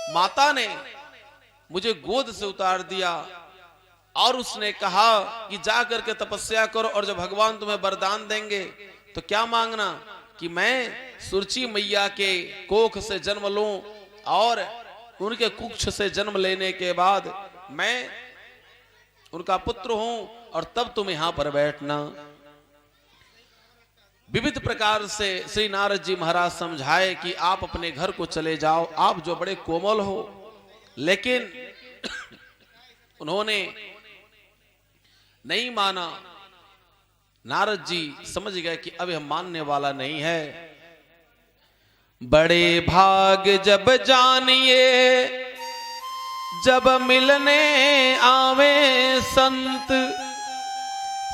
माता ने मुझे गोद से उतार दिया और उसने कहा कि जा करके तपस्या करो और जब भगवान तुम्हें वरदान देंगे तो क्या मांगना कि मैं सुरची मैया के कोख से जन्म लूं और उनके कुक्ष से जन्म लेने के बाद मैं उनका पुत्र हूं और तब तुम यहां पर बैठना। विविध प्रकार से श्री नारद जी महाराज समझाए कि आप अपने घर को चले जाओ, आप जो बड़े कोमल हो, लेकिन उन्होंने नहीं माना। नारद जी समझ गए कि अब यह मानने वाला नहीं है। बड़े भाग जब जानिए जब मिलने आवे संत,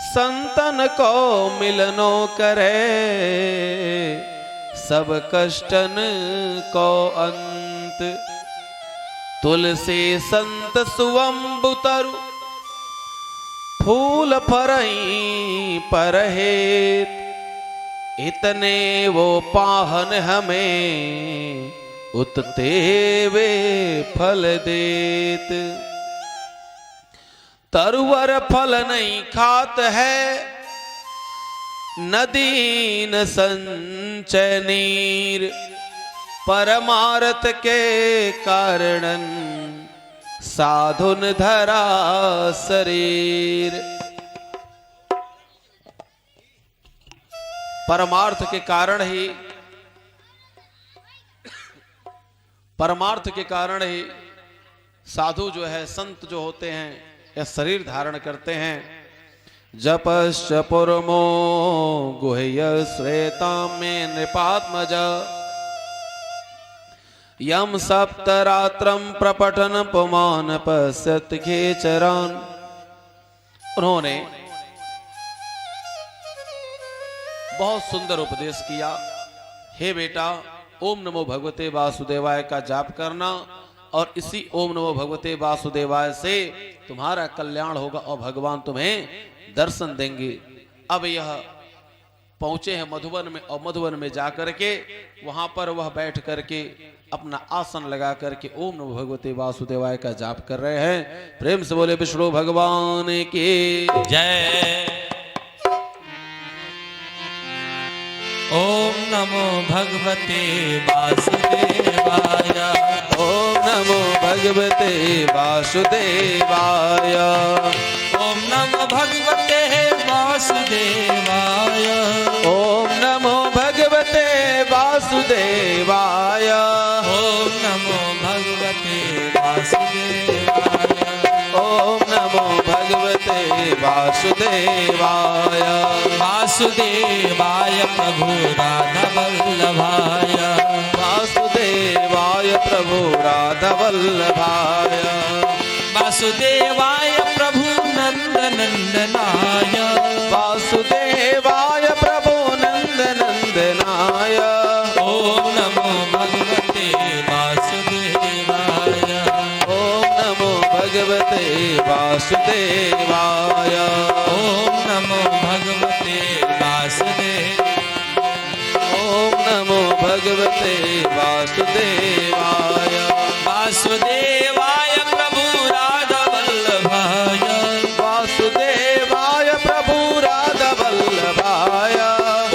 संतन को मिलनो करे सब कष्टन को अंत। तुलसी संत सुअंबु तरु फूल फरई परहेत, इतने वो पाहन हमें उतते वे फल देत। तरुवर फल नहीं खात है नदी न संचय नीर, परमार्थ के कारणन साधुन धरा शरीर। परमार्थ के कारण ही साधु जो है, संत जो होते हैं, यह शरीर धारण करते हैं। जपश्च पुरमो गुह्य श्वेता में नृपात्मज, यम सप्तरात्रम प्रपठन पुमान पश्यत खेचरान। उन्होंने बहुत सुंदर उपदेश किया। हे बेटा, ओम नमो भगवते वासुदेवाय का जाप करना और इसी ओम नमो भगवते वासुदेवाय से तुम्हारा कल्याण होगा और भगवान तुम्हें दर्शन देंगे। अब यह पहुंचे हैं मधुबन में और मधुबन में जाकर के वहां पर वह बैठ करके अपना आसन लगा करके ओम नमो भगवते वासुदेवाय का जाप कर रहे हैं। प्रेम से बोले विष्णु भगवान की जय। ओम नमो भगवते वासुदेवाय, ओम नमो भगवते वासुदेवाय, ओम नमो भगवते वासुदेवाय, ओम नमो भगवते वासुदेवाय, ओम नमो भगवते वासुदेवाय, ओम नमो भगवते वासुदेवाय। वासुदेवाय प्रभु राधा वल्लभाय, वासुदेवाय प्रभु राधा वल्लभाय, वासुदेवाय प्रभु नंद नंदनाय, वासुदेवाय प्रभु नंद नंदनाय। ओम नमो भगवते वासुदेवाय, ओम नमो भगवते वासुदेवाय, ओम नमो भगवते वासुदेव, ओम नमो भगवते वासुदेवाय। वासुदेवाय प्रभु राधा वल्लभाय, वासुदेवाय प्रभु राधा वल्लभाय,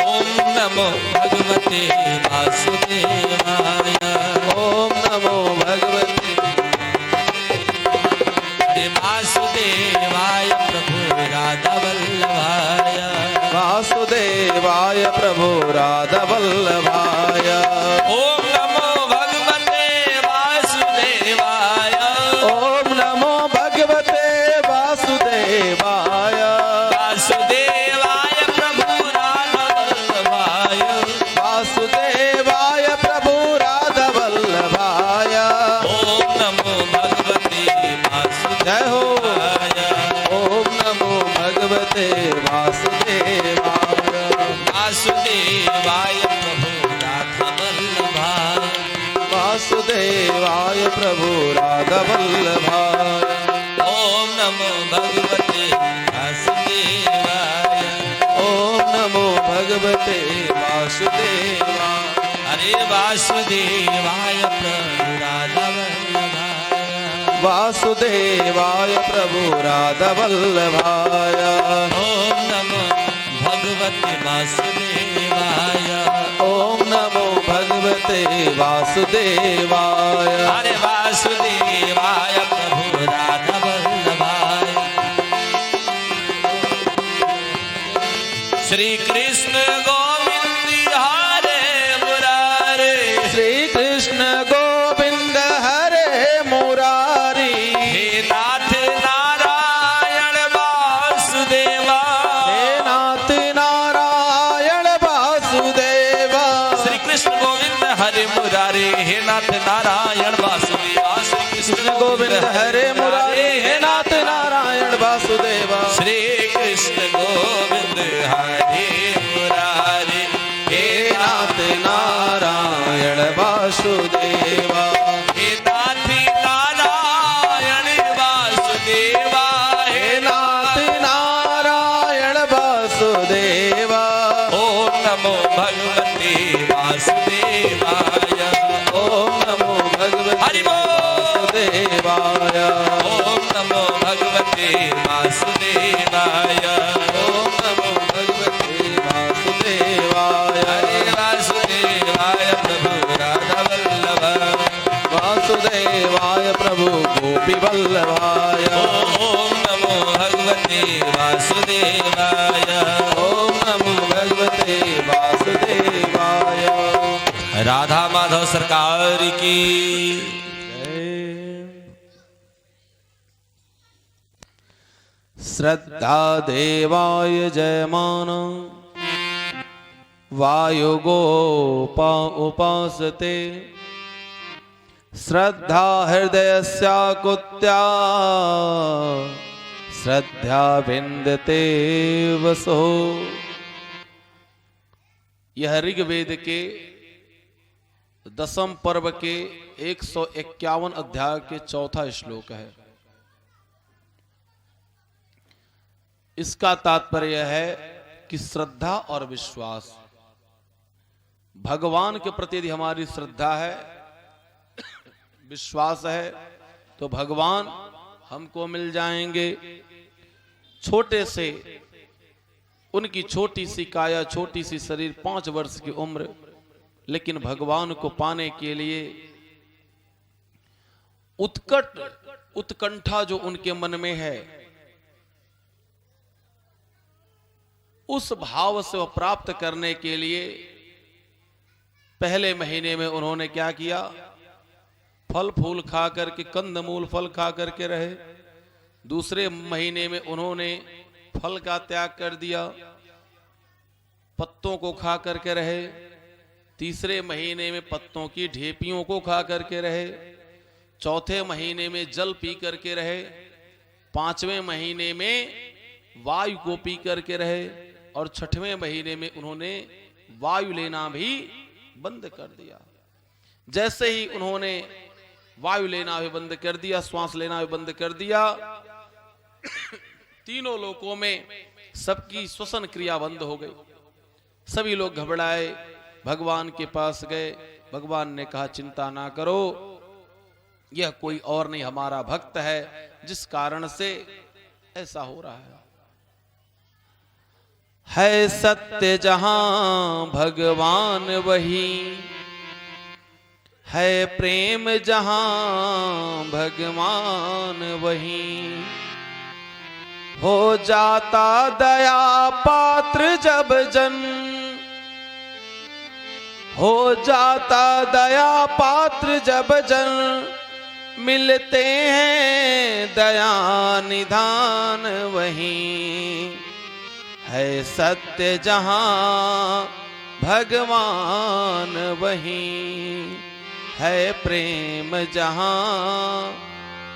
ओम नमो भगवते वासुदेवाय, ओम नमो भगवते वासुदेवाय प्रभु राधा वल्लभाय, वासुदेवाय प्रभु राधा वल्लभाय। ओम नमो भगवते वासुदेवाय, ओम नमो भगवते वासुदेवाय, वासुदेवाय प्रभु राधा वल्लभाय, वासुदेवाय प्रभु राधा वल्लभाय। ओम नमो भगवते जय हो। वासुदेवाय, ओम नमो भगवते वासुदेवाय, वासुदेवाय प्रभु राधा वल्लभाय, वासुदेवाय प्रभु राधा वल्लभाय। ओम नमो भगवते वासुदेवाय, ओम नमो भगवते वासुदेवाय। हरे वासुदेवाय प्रभु राधा वल्लभाय। वासुदेवाय प्रभु राधा वल्लभाय। ओम नमो भगवते वासुदेवाय। ओम नमो भगवते वासुदेवाय। हरे वासुदेवाय प्रभु राधा वल्लभाय। श्री कृष्ण गोविंद हरे मुरारे। श्री कृष्ण गोविंद हरे मुरारी। हे नाथ नारायण वासुदेवा। हे नाथ नारायण वासुदेवा। श्री कृष्ण गोविंद हरे मुरारे। हे नाथ नारायण वासुदेवा। श्री कृष्ण गोविंद हरे मुरारी। हे नाथ नारायण वासुदेवा। श्री कृष्ण गोविंद हरे मुरारे। हे नाथ नारायण वासुदेवा। हे नाथ नारायण वासुदेवा। हे नाथ नारायण वासुदेवा। ओम नमो भगवते वासुदेवाय। ओम नमो भगवते हरि बोल। वासुदेवाय। ओम नमो भगवते वासुदेवाय। ओम नमो भगवते वासुदेवाय। हरे वासुदेवाय प्रभु राधा वल्लभ। वासुदेवाय प्रभु गोपी वल्लभाय। ओम नमो भगवते वासुदेवाय। ओम नमो भगवते वासुदेवाय। राधा माधव सरकार की। श्रद्धा देवाय जयमान वायुगोपा उपासते। श्रद्धा हृदयस्याकुत्या श्रद्धा विन्दते वसो। यह ऋग्वेद के 10वें पर्व के 151 अध्याय के 4था श्लोक है। इसका तात्पर्य है कि श्रद्धा और विश्वास, भगवान के प्रति यदि हमारी श्रद्धा है, विश्वास है, तो भगवान हमको मिल जाएंगे। छोटे से उनकी छोटी सी काया, छोटी सी शरीर, 5 वर्ष की उम्र, लेकिन भगवान को पाने के लिए उत्कंठा जो उनके मन में है, उस भाव से वह प्राप्त करने के लिए पहले महीने में उन्होंने क्या किया? फल फूल खा करके, कंदमूल फल खा करके रहे। दूसरे महीने में उन्होंने फल का त्याग कर दिया, पत्तों को खा करके रहे। तीसरे महीने में पत्तों की ढेपियों को खा करके रहे। चौथे महीने में जल पी करके रहे। 5वें महीने में वायु को पी करके रहे। और 6वें महीने में उन्होंने वायु लेना भी बंद कर दिया। जैसे ही उन्होंने वायु लेना भी बंद कर दिया, श्वास लेना भी बंद कर दिया, तीनों लोकों में सबकी श्वसन क्रिया बंद हो गई। सभी लोग घबराए, भगवान के पास गए। भगवान ने कहा, चिंता ना करो, यह कोई और नहीं, हमारा भक्त है, जिस कारण से ऐसा हो रहा है सत्य जहां भगवान वही है, प्रेम जहां भगवान वही हो जाता दया पात्र जब जन, हो जाता दया पात्र जब जन, मिलते हैं दया निधान वही है सत्य जहां भगवान वही है, प्रेम जहां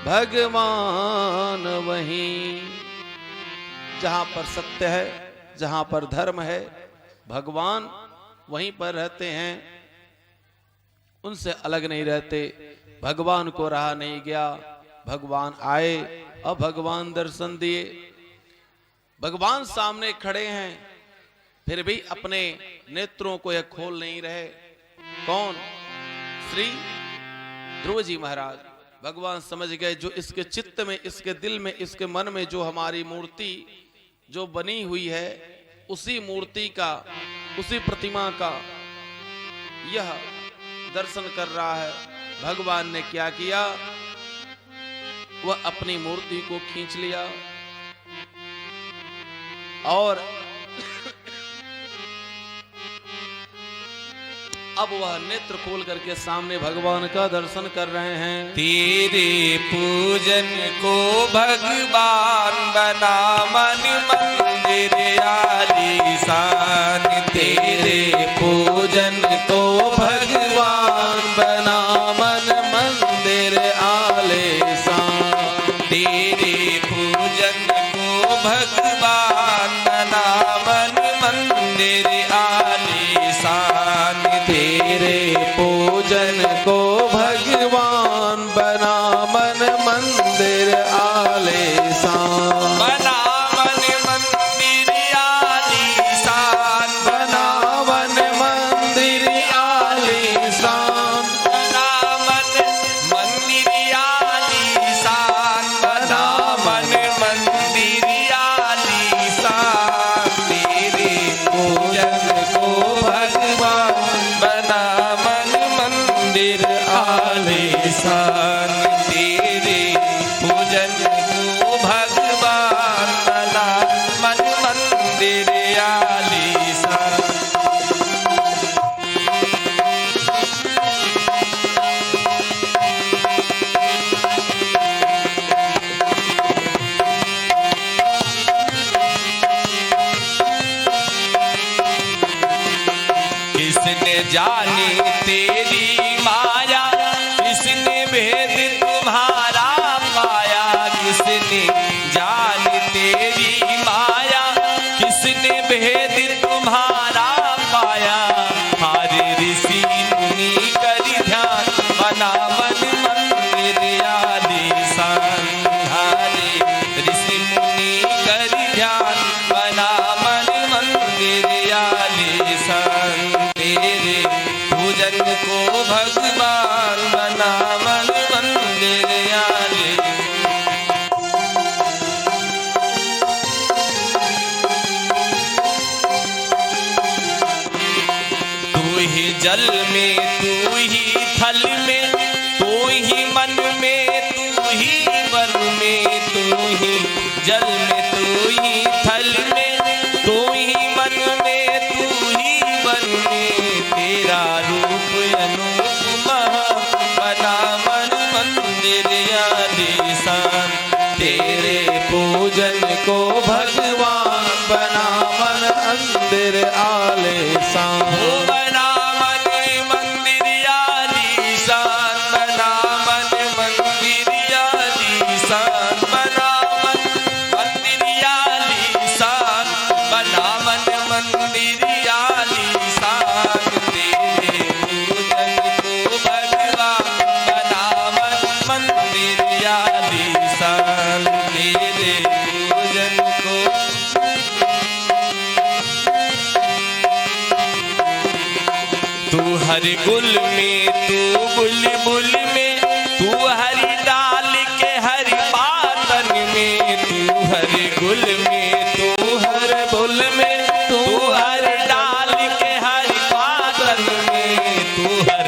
भगवान वही। जहां पर सत्य है, जहां पर धर्म है, भगवान वहीं पर रहते हैं, उनसे अलग नहीं रहते। भगवान को रहा नहीं गया, भगवान आए और भगवान दर्शन दिए। भगवान सामने खड़े हैं, फिर भी अपने नेत्रों को यह खोल नहीं रहे। कौन? श्री ध्रुव जी महाराज। भगवान समझ गए जो इसके चित्त में, इसके दिल में, इसके मन में जो हमारी मूर्ति जो बनी हुई है, उसी मूर्ति का, उसी प्रतिमा का यह दर्शन कर रहा है। भगवान ने क्या किया, वह अपनी मूर्ति को खींच लिया और अब वह नेत्र खोल करके सामने भगवान का दर्शन कर रहे हैं। तेरे पूजन को भगवान बना मन मंदिर आलीशान। तेरे पूजन को भगवान बना मन मंदिर आलीशान। तेरे पूजन को भगवान बना मन मंदिर आलीशान। तेरे पूजन को भगवान बना मन मंदिर आलीशान। बना मन मंदिर आलीशान। बना मन मंदिर आलीशान। बना मन मंदिर आलीशान। बना मन मंदिर आलीशान। तेरे पूजन को भगवान बना मन मंदिर आलीशान। तेरे पूजन को भगवान बना मन मंदिर आलीशान। किसने जानी तेरी माया, किसने भेद तुम्हारा पाया। किसने जानी तेरी माया, किसने भेद तुम्हारा पाया। हरे ऋषि मुनि करि ध्यान बना मन मंदिर आलीशान। हरे ऋषि मुनि करि ध्यान बना मन मंदिर आलीशान। तेरे पूजन को भगवान बना मन मंदिर आलीशान। तू ही जल में, तू ही थल में, तू ही मन में, तू ही वन में। तू ही जल में, तू ही थल में, तू ही मन में, तू ही वन में। तेरा रूप अनुपमा बना मन मंदिर आलीशान। तेरे पूजन को भगवान बना मन मंदिर आलीशान। ओ बना मन मंदिर आलीशान। बना मन मंदिर आलीशान। बना मन मंदिर आलीशान। बना मन मंदिर आलीशान। तेरे पूजन को भगवान बना मन मंदिर आलीशान। तेरे पूजन को तू हर गुल में, तू बुलबुल में, तू हरी डाल के हरी पातन में। तू हर गुल में, तू हर बुल में, तू हर डाल के हरी पातन में। तू हर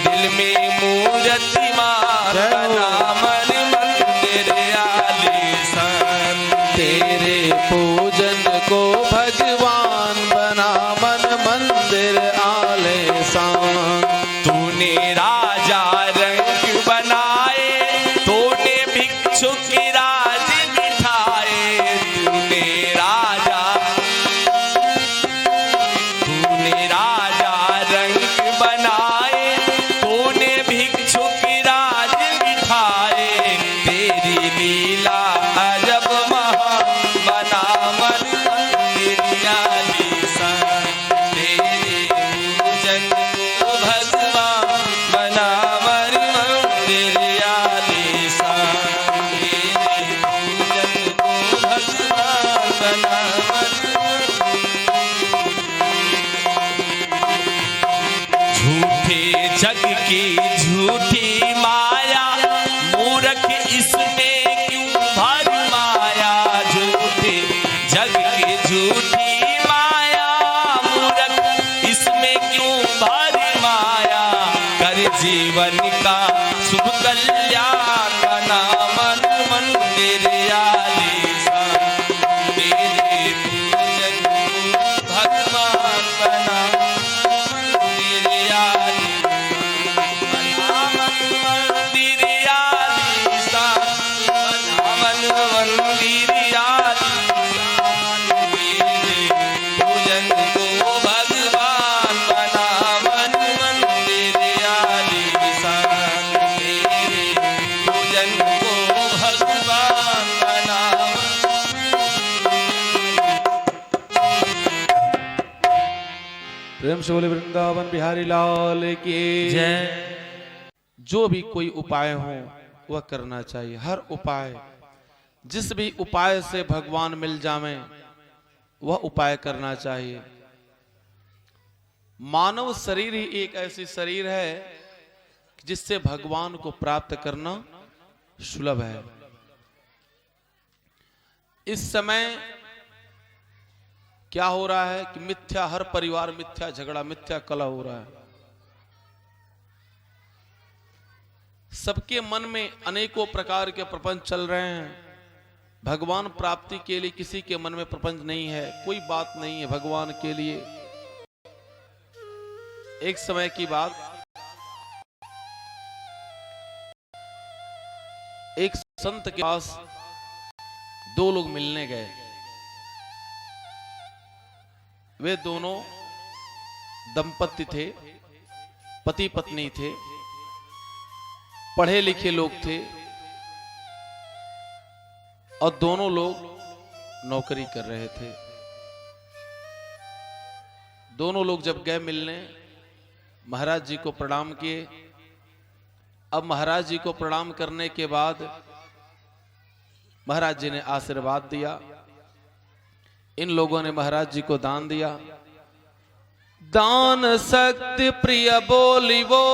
दिल में मूर्ति मान बना मन मंदिर आलीशान। तेरे पूजन को भगवान बना मन मंदिर आलीशान। तूने राजा रंग बनाए, तूने भिक्षुक राज बिठाए। तूने राजा रंग बनाए, तूने भिक्षुक राज बिठाए। तेरी लीला अजब महा बना मन मंदिर आलीशान। तेरे पूजन को भगवान बना मन मंदिर आलीशान। तेरे पूजन को भगवान बना मन झूठे जग की झूठी माया, शुभ कल्याण बना मन मंदिर आलीशान तेरे पूजन को भगवान बना मंदिर आलीशान बना मन मंदिर आलीशान बना मन मंदिर आलीशान तेरे पूजन को भगवान बना मन मंदिर आलीशान तेरे पूजन को भगवान बना। प्रेम से बोले वृंदावन बिहारी लाल की जय। जो भी कोई उपाय हो वह करना चाहिए। हर उपाय, जिस भी उपाय से भगवान मिल जावे वह उपाय करना चाहिए। मानव शरीर ही एक ऐसी शरीर है जिससे भगवान को प्राप्त करना सुलभ है। इस समय क्या हो रहा है कि मिथ्या, हर परिवार मिथ्या झगड़ा, मिथ्या कलह हो रहा है। सबके मन में अनेकों प्रकार के प्रपंच चल रहे हैं। भगवान प्राप्ति के लिए किसी के मन में प्रपंच नहीं है, कोई बात नहीं है भगवान के लिए। एक समय की बात, एक संत के पास दो लोग मिलने गए। वे दोनों दंपति थे, पति पत्नी थे, पढ़े लिखे लोग थे और दोनों लोग नौकरी कर रहे थे। दोनों लोग जब गए मिलने, महाराज जी को प्रणाम किए। अब महाराज जी को प्रणाम करने के बाद महाराज जी ने आशीर्वाद दिया। इन लोगों ने महाराज जी को दान दिया। दान शक्ति प्रिय बोली वो,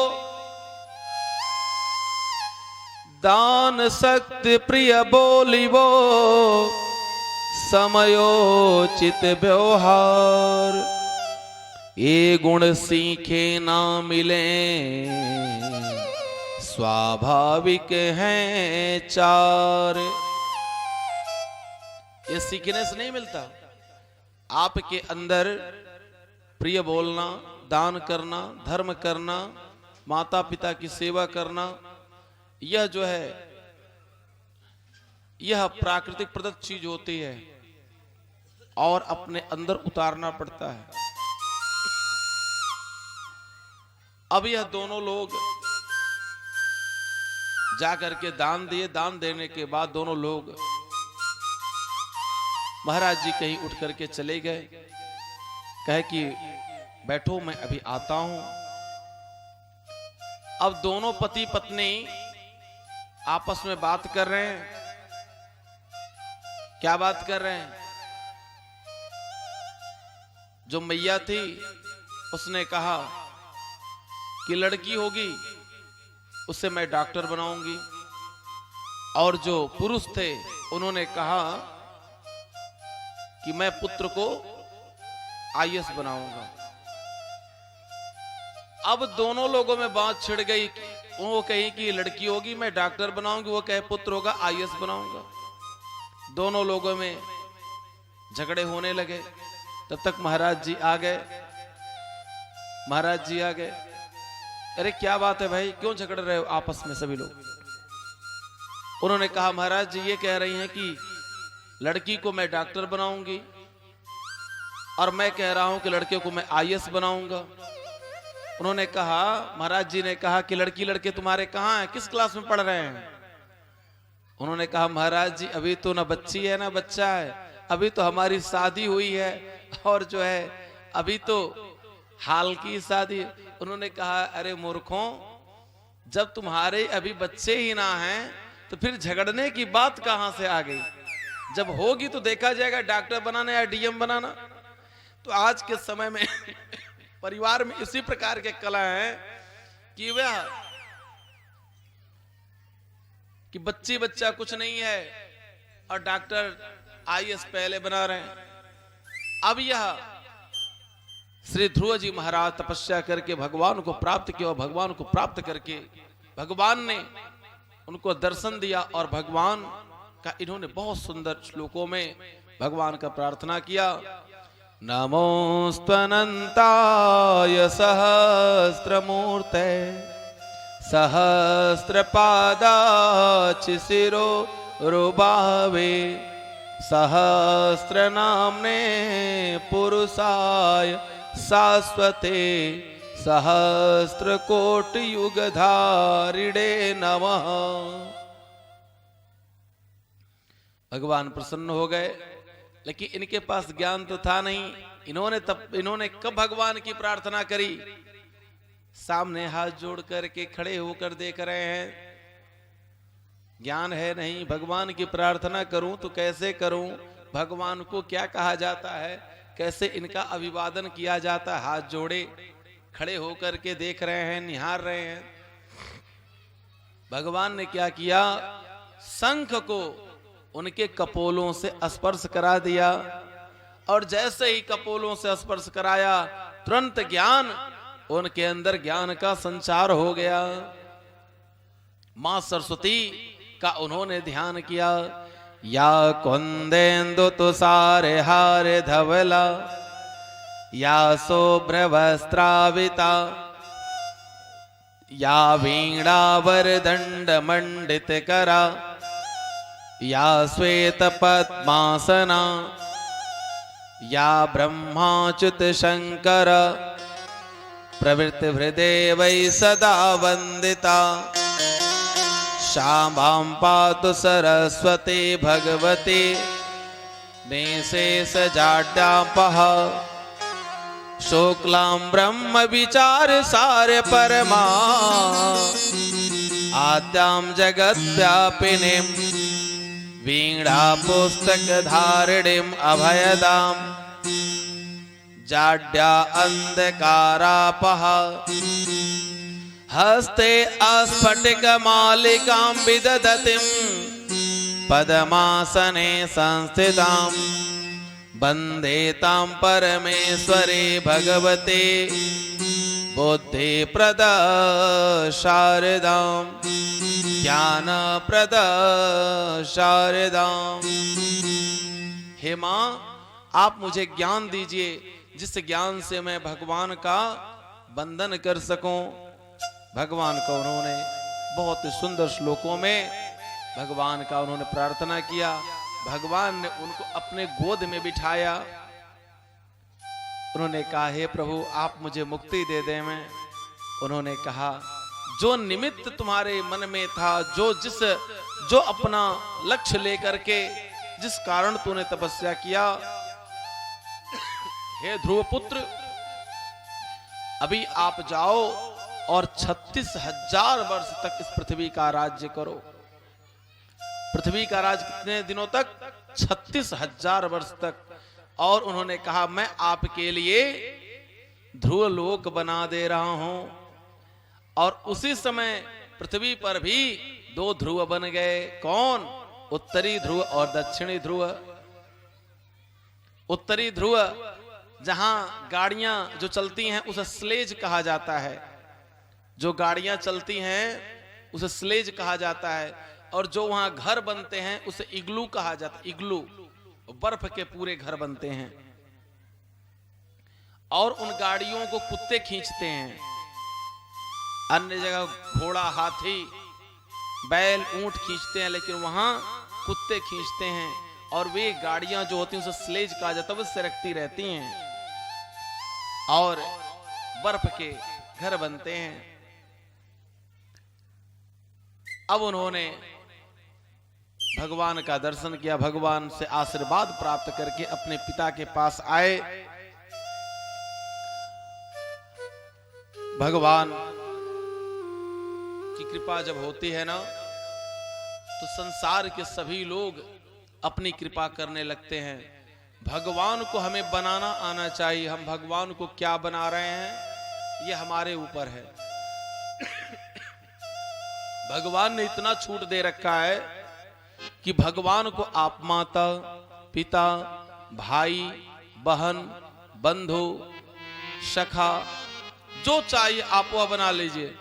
दान शक्ति प्रिय बोली वो, समयोचित व्यवहार, ये गुण सीखे ना मिले, स्वाभाविक हैं चार। ये सीखने से नहीं मिलता। आपके अंदर प्रिय बोलना, दान करना, धर्म करना, माता पिता की सेवा करना, यह जो है यह प्राकृतिक प्रदत्त चीज होती है और अपने अंदर उतारना पड़ता है। अब यह दोनों लोग जाकर के दान दिए। दान देने के बाद दोनों लोग, महाराज जी कहीं उठ करके चले गए, कहे कि बैठो मैं अभी आता हूं। अब दोनों पति पत्नी आपस में बात कर रहे हैं। क्या बात कर रहे हैं? जो मैया थी उसने कहा कि लड़की होगी उससे मैं डॉक्टर बनाऊंगी, और जो पुरुष थे उन्होंने कहा कि मैं पुत्र को आईएएस बनाऊंगा। अब दोनों लोगों में बात छिड़ गई। वो कही कि लड़की होगी मैं डॉक्टर बनाऊंगी, वो कहे पुत्र होगा आईएएस बनाऊंगा। दोनों लोगों में झगड़े होने लगे। तब तक महाराज जी आ गए। महाराज जी आ गए, अरे क्या बात है भाई, क्यों झगड़ रहे हो आपस में सभी लोग? उन्होंने कहा महाराज जी ये कह रही हैं कि लड़की को मैं डॉक्टर बनाऊंगी और मैं कह रहा हूं कि लड़के को मैं आईएएस बनाऊंगा। उन्होंने कहा, महाराज जी ने कहा कि लड़की लड़के तुम्हारे कहाँ हैं, किस क्लास में पढ़ रहे हैं? उन्होंने कहा महाराज जी अभी तो ना बच्ची है ना बच्चा है, अभी तो हमारी शादी हुई है और जो है अभी तो हाल की शादी। उन्होंने कहा अरे मूर्खों, जब तुम्हारे अभी बच्चे ही ना हैं तो फिर झगड़ने की बात कहां से आ गई? जब होगी तो देखा जाएगा डॉक्टर बनाना या डीएम बनाना। तो आज के समय में परिवार में इसी प्रकार के कला है कि वह कि बच्ची बच्चा कुछ नहीं है और डॉक्टर आईएएस पहले बना रहे हैं। अब यह श्री ध्रुव जी महाराज तपस्या करके भगवान को प्राप्त किया और भगवान को प्राप्त करके भगवान ने उनको दर्शन दिया और भगवान का इन्होंने बहुत सुंदर श्लोकों में भगवान का प्रार्थना किया। नमोस्तनंताय सहस्त्रमूर्ते सहस्रपादाचिशिरो रुबावे सहस्रनाम्ने पुरुषाय शाश्वते सहस्रकोटियुगधारिणे नमः। भगवान प्रसन्न हो गए, लेकिन इनके पास ज्ञान तो था नहीं। इन्होंने कब भगवान की प्रार्थना करी? सामने हाथ जोड़ करके खड़े होकर देख रहे हैं, ज्ञान है नहीं। भगवान की प्रार्थना करूं तो कैसे करूं, भगवान को क्या कहा जाता है, कैसे इनका अभिवादन किया जाता है। हाथ जोड़े खड़े होकर के देख रहे हैं, निहार रहे हैं। भगवान ने क्या किया, शंख को उनके कपोलों से स्पर्श करा दिया, और जैसे ही कपोलों से स्पर्श कराया तुरंत ज्ञान उनके अंदर ज्ञान का संचार हो गया। मां सरस्वती का उन्होंने ध्यान किया। या कुंदेन्दु तुषारे हारे धवला या शुभ्र वस्त्राविता या वीणावर दंड मंडित करा या श्वेत पद्मासना या ब्रह्माच्युत शंकर प्रवृत्ति हृदय वै सदा वंदिता शाम्भां पातु सरस्वती भगवती निशेष जाड्यापः शुक्लां ब्रह्म विचार सार परमा आद्यां जगद्व्यापिनीं वीणा पुस्तक धारिणीं अभयदां जाड्या अंधकारापः हस्ते अस्फटिक मालिकां विदधतीं पद्मासने संस्थितां वन्दे तां परमेश्वरी भगवती बुद्धिप्रद शारदां ज्ञानप्रद शारदां। हे मां, आप मुझे ज्ञान दीजिए जिस ज्ञान से मैं भगवान का बंधन कर सकूं। भगवान को उन्होंने बहुत ही सुंदर श्लोकों में भगवान का उन्होंने प्रार्थना किया। भगवान ने उनको अपने गोद में बिठाया। उन्होंने कहा, हे प्रभु आप मुझे मुक्ति दे दें। मैं उन्होंने कहा, जो निमित्त तुम्हारे मन में था, जो अपना लक्ष्य लेकर के जिस कारण तूने तपस्या किया, हे ध्रुव पुत्र, अभी आप जाओ और 36,000 वर्ष तक इस पृथ्वी का राज्य करो। पृथ्वी का राज कितने दिनों तक? 36,000 वर्ष तक। और उन्होंने कहा, मैं आपके लिए ध्रुव लोक बना दे रहा हूं। और उसी समय पृथ्वी पर भी 2 ध्रुव बन गए। कौन? उत्तरी ध्रुव और दक्षिणी ध्रुव। उत्तरी ध्रुव जहां गाड़ियां जो चलती हैं उसे स्लेज कहा जाता है। जो गाड़ियां चलती हैं उसे स्लेज कहा जाता है। और जो वहां घर बनते हैं उसे इग्लू कहा जाता है। इग्लू बर्फ के पूरे घर बनते हैं। और उन गाड़ियों को कुत्ते खींचते हैं। अन्य जगह घोड़ा, हाथी, बैल, ऊंट खींचते हैं, लेकिन वहां कुत्ते खींचते हैं। और वे गाड़ियां जो होती हैं उसे स्लेज कहा जाता है। वो सरकती रहती हैं और बर्फ के घर बनते हैं। अब उन्होंने भगवान का दर्शन किया, भगवान से आशीर्वाद प्राप्त करके अपने पिता के पास आए। भगवान की कृपा जब होती है ना, तो संसार के सभी लोग अपनी कृपा करने लगते हैं। भगवान को हमें बनाना आना चाहिए। हम भगवान को क्या बना रहे हैं, ये हमारे ऊपर है। भगवान ने इतना छूट दे रखा है कि भगवान को आप माता, पिता, भाई, बहन, बंधु, सखा, जो चाहिए आप वह बना लीजिए।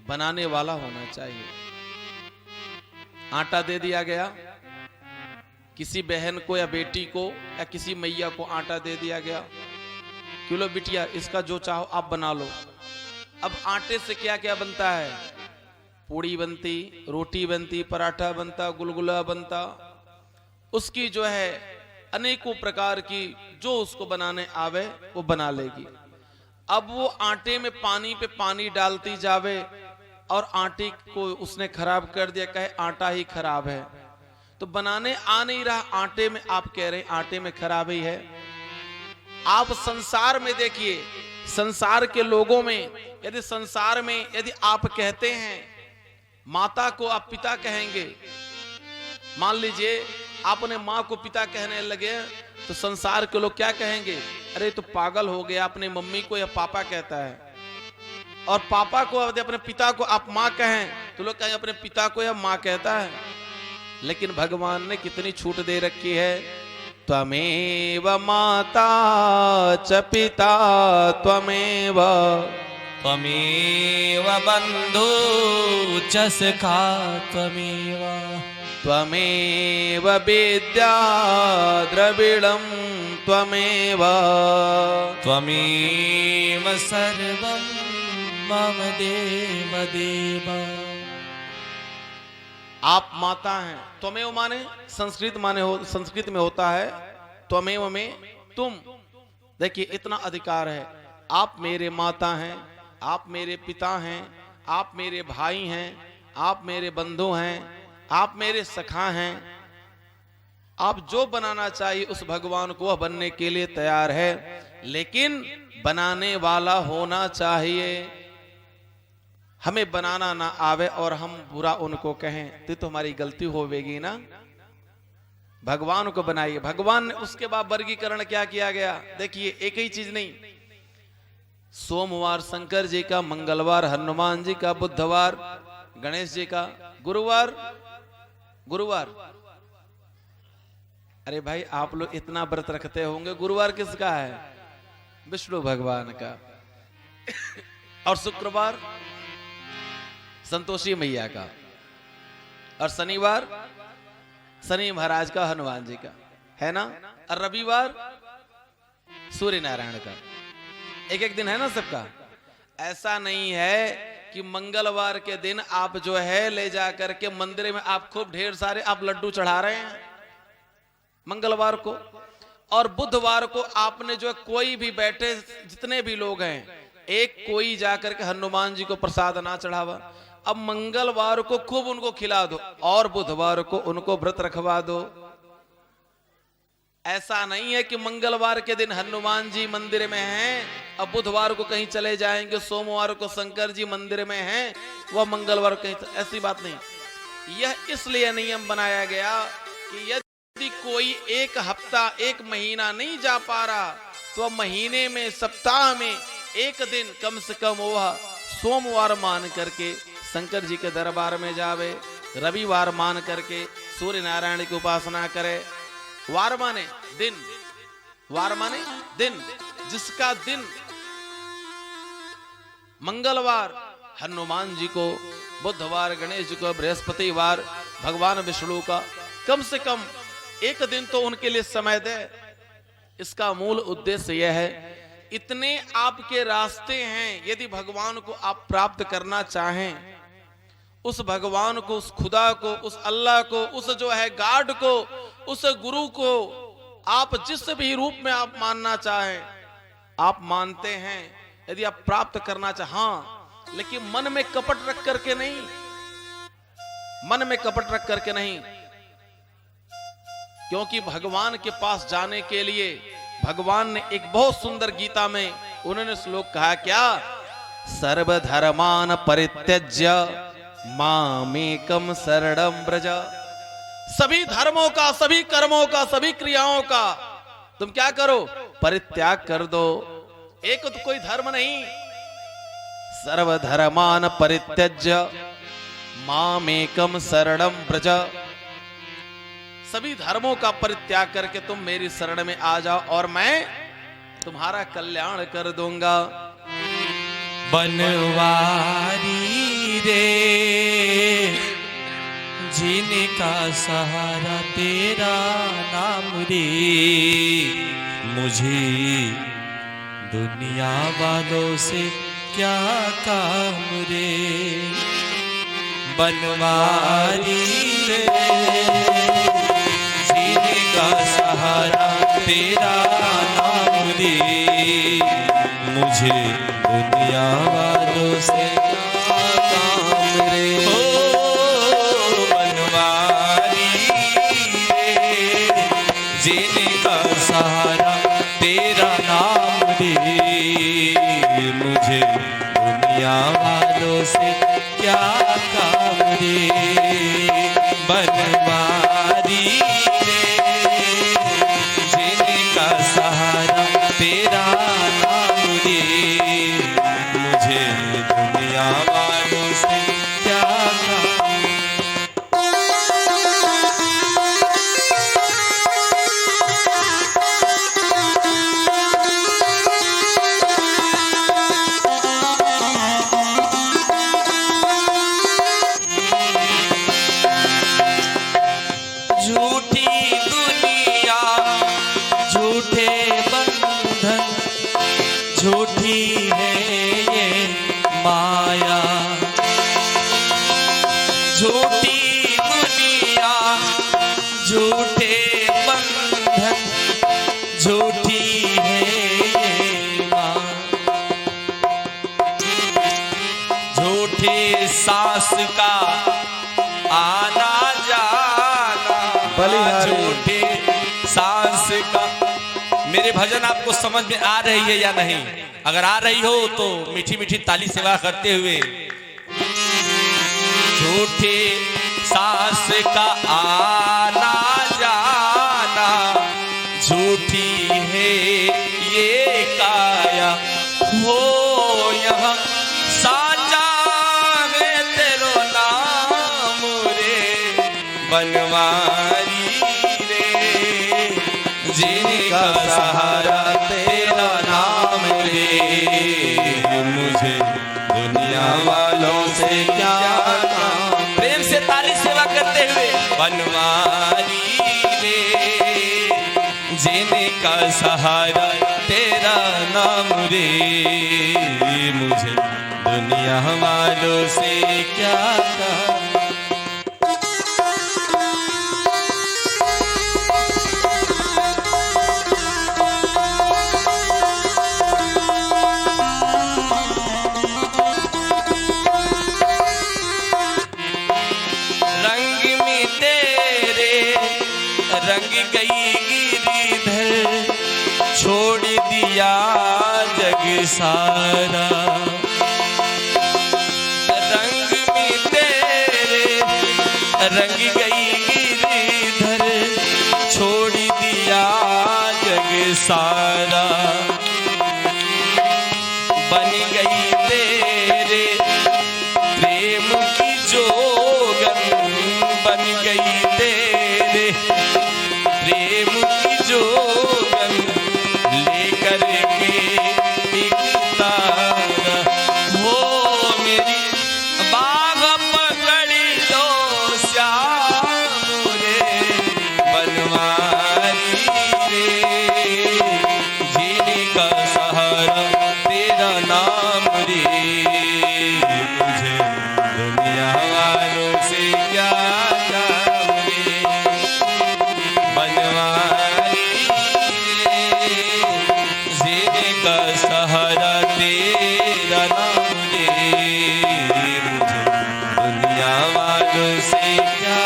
बनाने वाला होना चाहिए। आटा दे दिया गया, किसी बहन को या बेटी को या किसी मैया को आटा दे दिया गया कि लो बिटिया इसका जो चाहो आप बना लो। अब आटे से क्या क्या बनता है? पूड़ी बनती, रोटी बनती, पराठा बनता, गुलगुला बनता, उसकी जो है अनेकों प्रकार की जो उसको बनाने आवे वो बना लेगी। अब वो आटे में पानी पे पानी डालती जावे और आटे को उसने खराब कर दिया, कहे आटा ही खराब है, तो बनाने आ नहीं रहा, आटे में आप कह रहे आटे में खराबी है। आप संसार में देखिए, संसार के लोगों में यदि संसार में यदि आप कहते हैं, माता को आप पिता कहेंगे, मान लीजिए आपने माँ को पिता कहने लगे तो संसार के लोग क्या कहेंगे? अरे तो पागल हो गया, अपने मम्मी को या पापा कहता है। और पापा को यदि अपने पिता को आप माँ कहें तो लोग कहेंगे अपने पिता को या माँ कहता है। लेकिन भगवान ने कितनी छूट दे रखी है, त्वमेव माता च पिता त्वमेव, त्वमेव बन्धु च सखा त्वमेव, त्वमेव विद्या द्रविणं त्वमेव, त्वमेव सर्वं मम देव देव। आप माता हैं। त्वमेव माने संस्कृत में होता है त्वमेव में तुम। देखिए इतना अधिकार है, आप मेरे माता हैं, आप मेरे पिता हैं, आप मेरे भाई हैं, आप मेरे बंधु हैं, आप मेरे सखा हैं। आप जो बनाना चाहिए उस भगवान को वह बनने के लिए तैयार है, लेकिन बनाने वाला होना चाहिए। हमें बनाना ना आवे और हम बुरा उनको कहें तो हमारी गलती होवेगी ना। भगवान को बनाइए। भगवान ने उसके बाद वर्गीकरण क्या किया गया? देखिए एक ही चीज नहीं, सोमवार शंकर जी का, मंगलवार हनुमान जी का, बुधवार गणेश जी का, गुरुवार अरे भाई आप लोग इतना व्रत रखते होंगे, गुरुवार किसका है? विष्णु भगवान का। और शुक्रवार संतोषी मैया का, और शनिवार शनि महाराज का, हनुमान जी का, है ना। और रविवार सूर्य नारायण का। एक एक दिन है ना सबका। ऐसा नहीं है कि मंगलवार के दिन आप जो है ले जा करके मंदिर में आप खूब ढेर सारे आप लड्डू चढ़ा रहे हैं मंगलवार को, और बुधवार को आपने जो है कोई भी बैठे जितने भी लोग हैं एक कोई जाकर के हनुमान जी को प्रसाद ना चढ़ावा। अब मंगलवार को खूब उनको खिला दो और बुधवार को उनको व्रत रखवा दो। ऐसा नहीं है कि मंगलवार के दिन हनुमान जी मंदिर में हैं, अब बुधवार को कहीं चले जाएंगे, सोमवार को शंकर जी मंदिर में हैं, वह मंगलवार कहीं, ऐसी बात नहीं। यह इसलिए नियम बनाया गया कि यदि कोई एक हफ्ता एक महीना नहीं जा पा रहा तो महीने में सप्ताह में एक दिन कम से कम वह सोमवार मान करके शंकर जी के दरबार में जावे, रविवार मान करके सूर्य नारायण की उपासना करे। वार माने दिन, वार माने दिन, जिसका दिन मंगलवार हनुमान जी को, बुधवार गणेश जी को, बृहस्पतिवार भगवान विष्णु का, कम से कम एक दिन तो उनके लिए समय दे। इसका मूल उद्देश्य यह है, इतने आपके रास्ते हैं, यदि भगवान को आप प्राप्त करना चाहें, उस भगवान को, उस खुदा को, उस अल्लाह को, उस जो है गॉड को, उस गुरु को आप जिस भी रूप में आप मानना चाहें आप मानते हैं, यदि आप प्राप्त करना चाहें, हाँ, लेकिन मन में कपट रख करके नहीं, मन में कपट रख करके नहीं। क्योंकि भगवान के पास जाने के लिए भगवान ने एक बहुत सुंदर गीता में उन्होंने श्लोक कहा, क्या? सर्वधर्मान परित्यज्य मामेकम शरणं व्रज। सभी धर्मों का, सभी कर्मों का, सभी क्रियाओं का तुम क्या करो? परित्याग कर दो। एक तो कोई धर्म नहीं, सर्वधर्मान परित्यज्य मामेकम शरणं व्रज। सभी धर्मों का परित्याग करके तुम मेरी शरण में आ जाओ और मैं तुम्हारा कल्याण कर दूंगा। बनवारी रे, जीने का सहारा तेरा नाम रे, मुझे दुनिया वालों से क्या काम रे। बनवारी रे, जीने का सहारा तेरा नाम रे, मुझे दुनिया वालों से क्या काम रे। ओ बनवारी रे, जीने का सहारा तेरा नाम रे, मुझे दुनिया वालों से क्या काम रे। बनवारी रे, जीने का सहारा तेरा नाम रे, मुझे दुनिया वालों से क्या काम। झूठी दुनिया, झूठे बंधन, झूठी है ये माया। झूठी दुनिया, झूठे बंधन, झूठी है ये माया। झूठे सास का आना जाना, झूठे सांस का। मेरे भजन आपको समझ में आ रही है या नहीं? अगर आ रही हो तो मीठी मीठी ताली सेवा करते हुए। झूठे सांस का आना जाना, झूठी है ये काया। हो यहाँ साचा है तेरो नाम रे, बनवारी रे, जीने का सहारा तेरा नाम रे, मुझे दुनिया वालों से क्या काम। प्रेम से ताली सेवा करते हुए। बनवारी रे, जीने का सहारा तेरा नाम रे, मुझे दुनिया वालों से क्या काम। रंग गई गिरिधर, छोड़ दिया जग सारा। रंग में तेरे रंग गई गिरिधर, छोड़ दिया जग सारा। बन गई तेरे प्रेम की जोगन, बन गई तेरे प्रेम की जोगन, लेकर के एक तारा। हो मेरी बाग पकड़ी लो श्याम रे, बनवारी रे, जीने का सहारा तेरा नाम रे, मुझे दुनिया वालों से क्या काम रे। बनवारी रे, जीने का सहारा तेरा नाम रे, मुझे दुनिया वालों से क्या।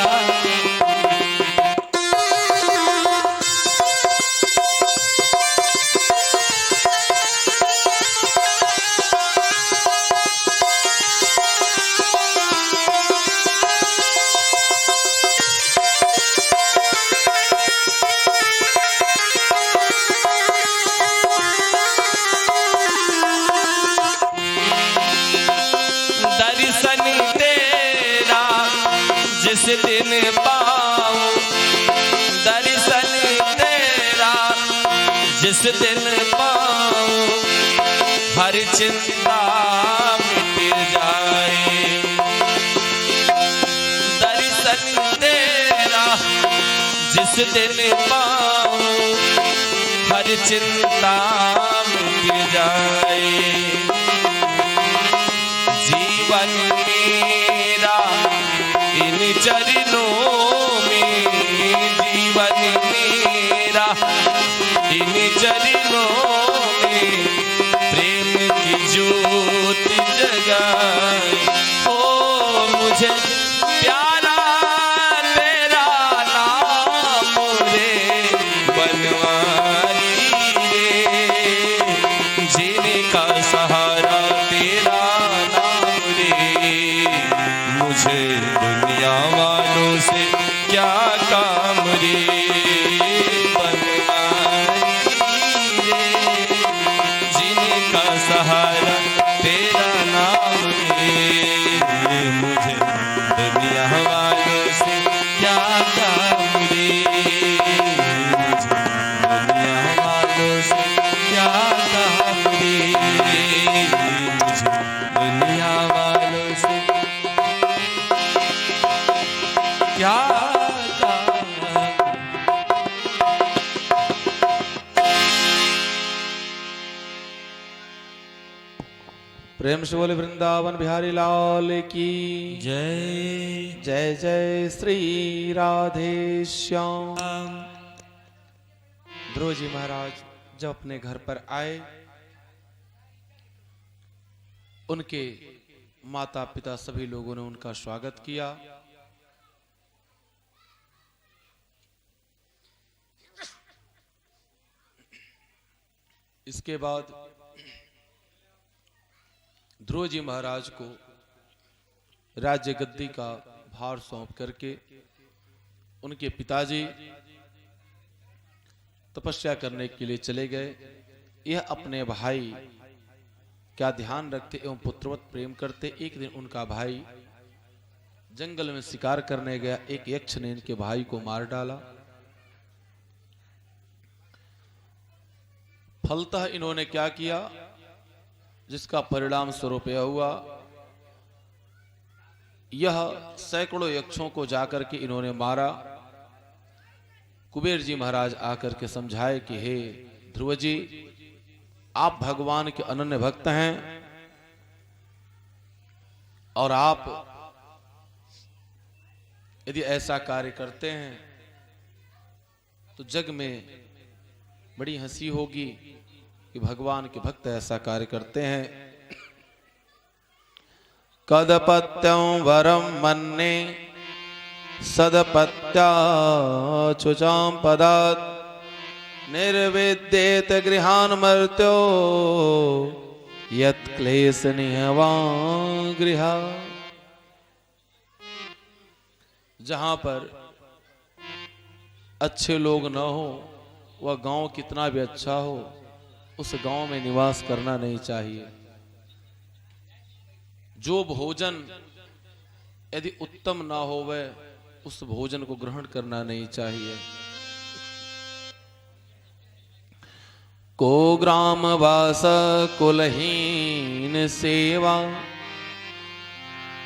जिस दिन पाऊं दर्शन तेरा, जिस दिन पाऊं हर चिंता मिट जाए। दिन पाऊं हर चिंता मिट जाए। जीवन मेरा इन चरणों में, जीवन मेरा इन चरणों में प्रेम की ज्योत जगाए। ओ मुझे प्यारा तेरा नाम रे बनवारी रे, जीने का सहारा तेरा नाम रे। मुझे दुनिया वालों से क्या काम रे सहारा तेरा नाम रे। मुझे दुनिया वालों से क्या काम रे, मुझे दुनिया वालों से क्या काम रे, मुझे दुनिया वालों से क्या प्रेम से बोले वृंदावन बिहारी लाल की जय। जय जय श्री राधे श्याम। ध्रुव जी महाराज जब अपने घर पर आए, उनके माता पिता सभी लोगों ने उनका स्वागत किया। इसके बाद ध्रुव जी महाराज को राज्य गद्दी का भार सौंप करके उनके पिताजी तपस्या करने के लिए चले गए। यह अपने भाई क्या ध्यान रखते एवं पुत्रवत प्रेम करते। एक दिन उनका भाई जंगल में शिकार करने गया, एक यक्ष ने इनके भाई को मार डाला। फलतः इन्होंने क्या किया, जिसका परिणाम स्वरूप यह हुआ, यह सैकड़ों यक्षों को जाकर के इन्होंने मारा। कुबेर जी महाराज आकर के समझाए कि हे ध्रुव जी, आप भगवान के अनन्य भक्त हैं और आप यदि ऐसा कार्य करते हैं तो जग में बड़ी हंसी होगी कि भगवान के भक्त ऐसा कार्य करते हैं। कदपत्यं वरम मन्ने सदपत्या चुचां पदात् निर्विद्येत गृहान् मर्त्यो यत् क्लेश निहवां गृहा। जहां पर अच्छे लोग न हो, वह गांव कितना भी अच्छा हो, उस गांव में निवास करना नहीं चाहिए। जो भोजन यदि उत्तम ना होवे, उस भोजन को ग्रहण करना नहीं चाहिए। को ग्राम वास कुलहीन सेवा,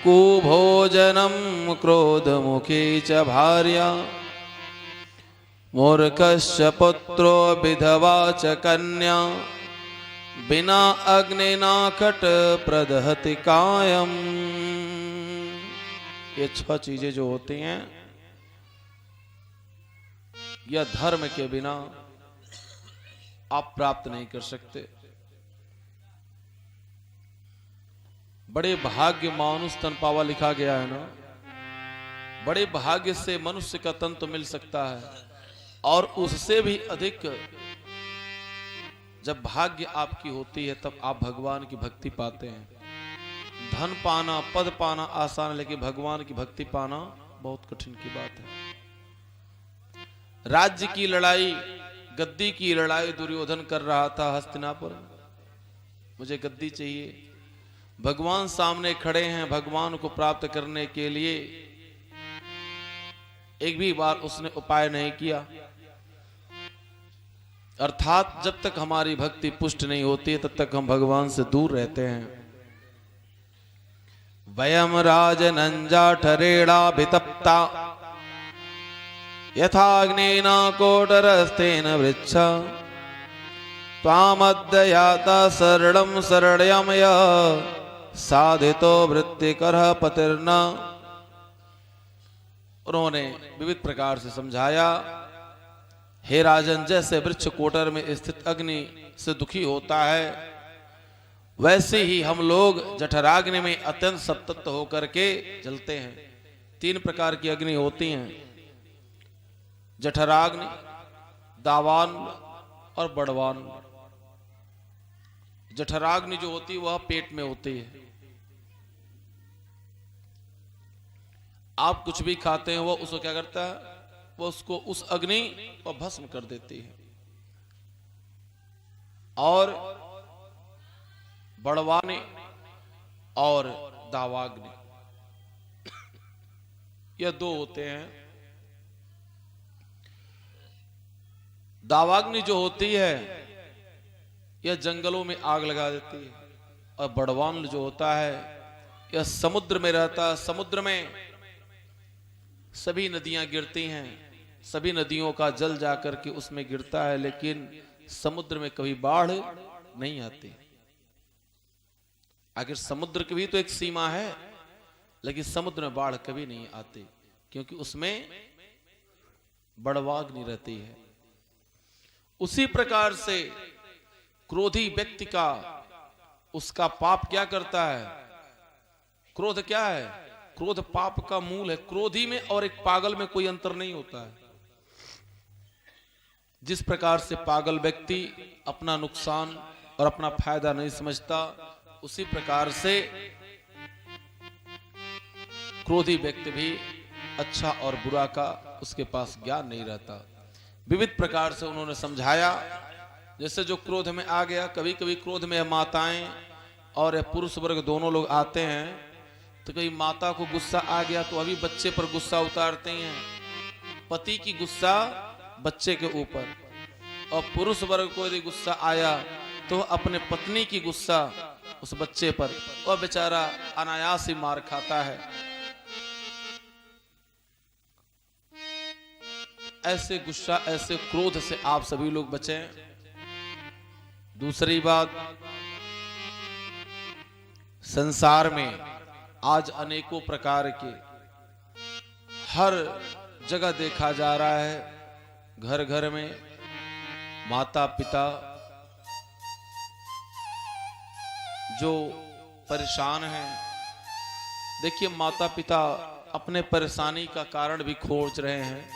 को भोजनम क्रोध मुखे च भार्या, मूर्खश्च पुत्रो विधवा च कन्या, बिना अग्निना कट प्रदहति कायम। ये 6 चीजें जो होती हैं, यह धर्म के बिना आप प्राप्त नहीं कर सकते। बड़े भाग्य मानुष तन पावा लिखा गया है ना। बड़े भाग्य से मनुष्य का तन तो मिल सकता है, और उससे भी अधिक जब भाग्य आपकी होती है तब आप भगवान की भक्ति पाते हैं। धन पाना, पद पाना आसान है, लेकिन भगवान की भक्ति पाना बहुत कठिन की बात है। राज्य की लड़ाई, गद्दी की लड़ाई दुर्योधन कर रहा था हस्तिनापुर में। मुझे गद्दी चाहिए। भगवान सामने खड़े हैं, भगवान को प्राप्त करने के लिए एक भी बार उसने उपाय नहीं किया। अर्थात जब तक हमारी भक्ति पुष्ट नहीं होती तब तक हम भगवान से दूर रहते हैं। वयम राजनंजा ठरेड़ा भितप्ता यथाग्नेन कोटरस्तेन वृच्छ त्वामद्ययाता शरणं शरण्यमय साधितो वृत्तिकरः पतिर्न। उन्होंने विविध प्रकार से समझाया, हे राजन, जैसे वृक्ष कोटर में स्थित अग्नि से दुखी होता है, वैसे ही हम लोग जठराग्नि में अत्यंत संतप्त होकर के जलते हैं। 3 प्रकार की अग्नि होती हैं, जठराग्नि, दावान और बड़वान। जठराग्नि जो होती है वह पेट में होती है। आप कुछ भी खाते हैं वो उसको क्या करता है, वो उसको उस अग्नि को भस्म कर देती है। और बड़वानी और दावाग्नि, यह 2 होते हैं। दावाग्नि जो होती है यह जंगलों में आग लगा देती है, और बड़वान जो होता है यह समुद्र में रहता है। समुद्र में सभी नदियां गिरती हैं, सभी नदियों का जल जाकर के उसमें गिरता है, लेकिन समुद्र में कभी बाढ़ नहीं आती। आखिर समुद्र की भी तो एक सीमा है, लेकिन समुद्र में बाढ़ कभी नहीं आती, क्योंकि उसमें बड़वाग्नि रहती है। उसी प्रकार से क्रोधी व्यक्ति का, उसका पाप क्या करता है? क्रोध क्या है? क्रोध पाप का मूल है। क्रोधी में और एक पागल में कोई अंतर नहीं होता है। जिस प्रकार से पागल व्यक्ति अपना नुकसान और अपना फायदा नहीं समझता, उसी प्रकार से क्रोधी व्यक्ति भी अच्छा और बुरा का उसके पास ज्ञान नहीं रहता। विविध प्रकार से उन्होंने समझाया। जैसे जो क्रोध में आ गया, कभी कभी क्रोध में माताएं और पुरुष वर्ग दोनों लोग आते हैं, तो कभी माता को गुस्सा आ गया तो अभी बच्चे पर गुस्सा उतारते हैं, पति की गुस्सा बच्चे के ऊपर। और पुरुष वर्ग को यदि गुस्सा आया तो अपने पत्नी की गुस्सा उस बच्चे पर, और बेचारा अनायास ही मार खाता है। ऐसे गुस्सा, ऐसे क्रोध से आप सभी लोग बचें। दूसरी बात, संसार में आज अनेकों प्रकार के हर जगह देखा जा रहा है, घर घर में माता पिता जो परेशान हैं। देखिए, माता पिता अपने परेशानी का कारण भी खोज रहे हैं।